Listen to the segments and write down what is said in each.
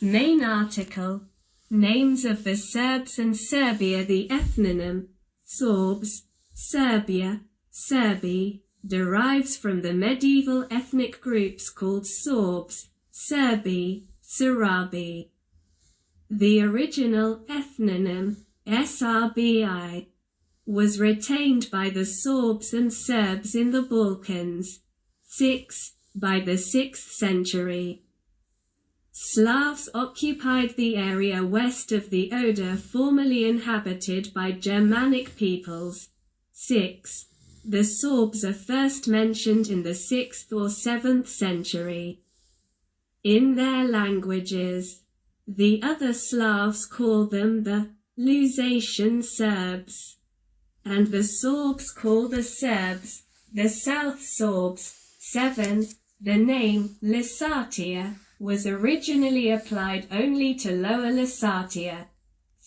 Main article. Names of the Serbs and Serbia. The ethnonym, Sorbs, Serbia, Serbi, derives from the medieval ethnic groups called Sorbs, Serbi, Sarabi. The original ethnonym, Srbi, was retained by the Sorbs and Serbs in the Balkans. By the 6th century. Slavs occupied the area west of the Oder, formerly inhabited by Germanic peoples. The Sorbs are first mentioned in the 6th or 7th century. In their languages, the other Slavs call them the Lusatian Serbs, and the Sorbs call the Serbs the South Sorbs. The name Lusatia was originally applied only to Lower Lusatia.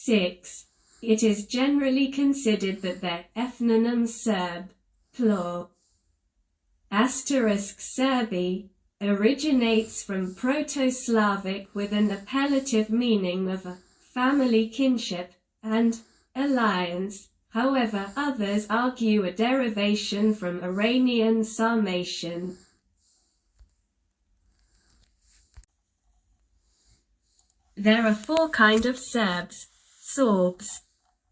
It is generally considered that their ethnonym Serb, plur, Serbi, originates from Proto-Slavic with an appellative meaning of a family kinship and alliance. However, others argue a derivation from Iranian Sarmatian. There are 4 kinds of Serbs. Sorbs.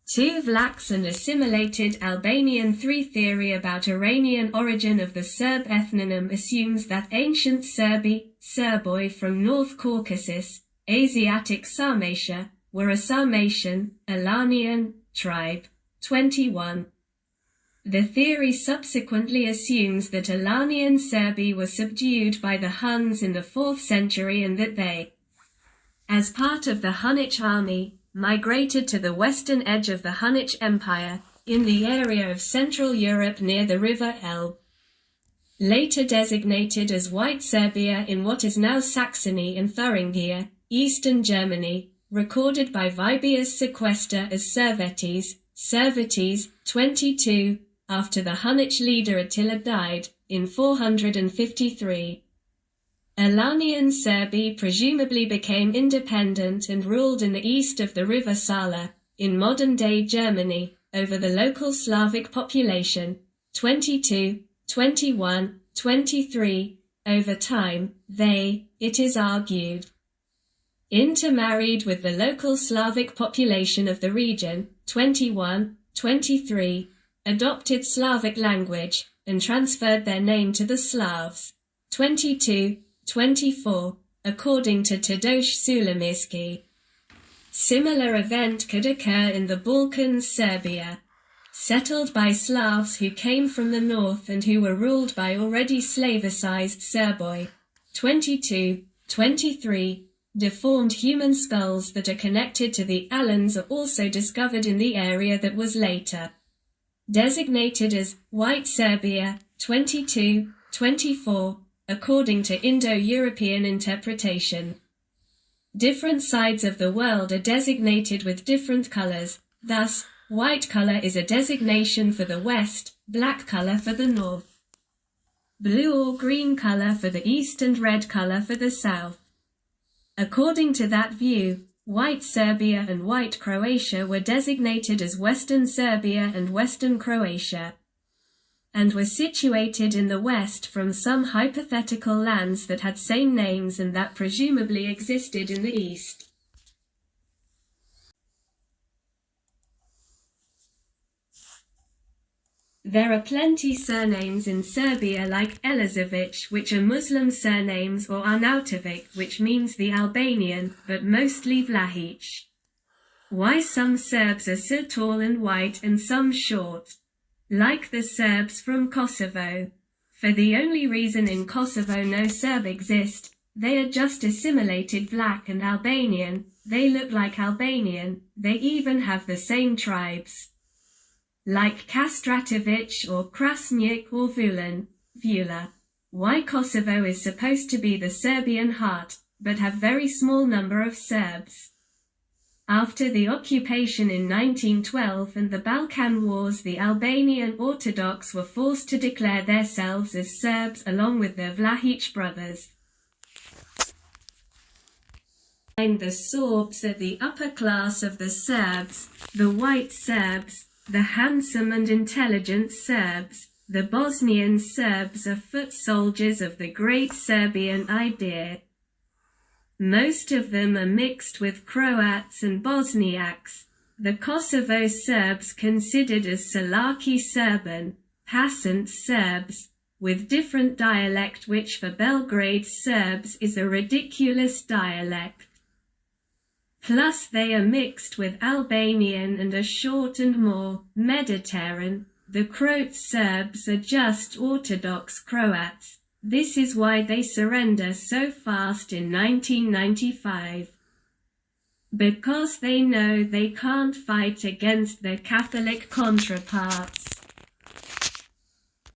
2 Vlachs and assimilated Albanian. 3 Theory about Iranian origin of the Serb ethnonym assumes that ancient Serbi, Serboi from North Caucasus, Asiatic Sarmatia, were a Sarmatian, Alanian, tribe. 21. The theory subsequently assumes that Alanian Serbi was subdued by the Huns in the 4th century and that they, as part of the Hunnic army, migrated to the western edge of the Hunnic Empire, in the area of Central Europe near the river Elbe. Later designated as White Serbia in what is now Saxony and Thuringia, eastern Germany, recorded by Vibius Sequester as Servetes, 22, after the Hunnic leader Attila died, in 453. Alanian Serbi presumably became independent and ruled in the east of the river Sala, in modern-day Germany, over the local Slavic population, 22, 21, 23. Over time, they, it is argued, intermarried with the local Slavic population of the region, 21, 23, adopted Slavic language, and transferred their name to the Slavs, 22, 24, according to Tadeusz Sulemirski. Similar event could occur in the Balkans. Serbia, settled by Slavs who came from the north and who were ruled by already Slavicized Serboi, 22, 23, deformed human skulls that are connected to the Alans are also discovered in the area that was later designated as White Serbia, 22, 24, according to Indo-European interpretation. Different sides of the world are designated with different colors, thus, white color is a designation for the west, black color for the north, blue or green color for the east and red color for the south. According to that view, White Serbia and White Croatia were designated as Western Serbia and Western Croatia, and were situated in the west from some hypothetical lands that had same names and that presumably existed in the east. There are plenty surnames in Serbia like Elizovic, which are Muslim surnames, or Arnautovic, which means the Albanian, but mostly Vlahic. Why some Serbs are so tall and white and some short? Like the Serbs from Kosovo. For the only reason in Kosovo no Serb exist, they are just assimilated Vlach and Albanian, they look like Albanian, they even have the same tribes. Like Kastratovic or Krasnjak or Vula. Why Kosovo is supposed to be the Serbian heart, but have very small number of Serbs. After the occupation in 1912 and the Balkan Wars, the Albanian Orthodox were forced to declare themselves as Serbs along with their Vlahic brothers. The Sorbs are the upper class of the Serbs, the white Serbs, the handsome and intelligent Serbs. The Bosnian Serbs are foot soldiers of the great Serbian idea. Most of them are mixed with Croats and Bosniaks. The Kosovo Serbs considered as Salaki Serban, Hasant Serbs, with different dialect, which for Belgrade Serbs is a ridiculous dialect. Plus they are mixed with Albanian and are short and more Mediterranean. The Croat Serbs are just Orthodox Croats. This is why they surrender so fast in 1995. Because they know they can't fight against their Catholic counterparts.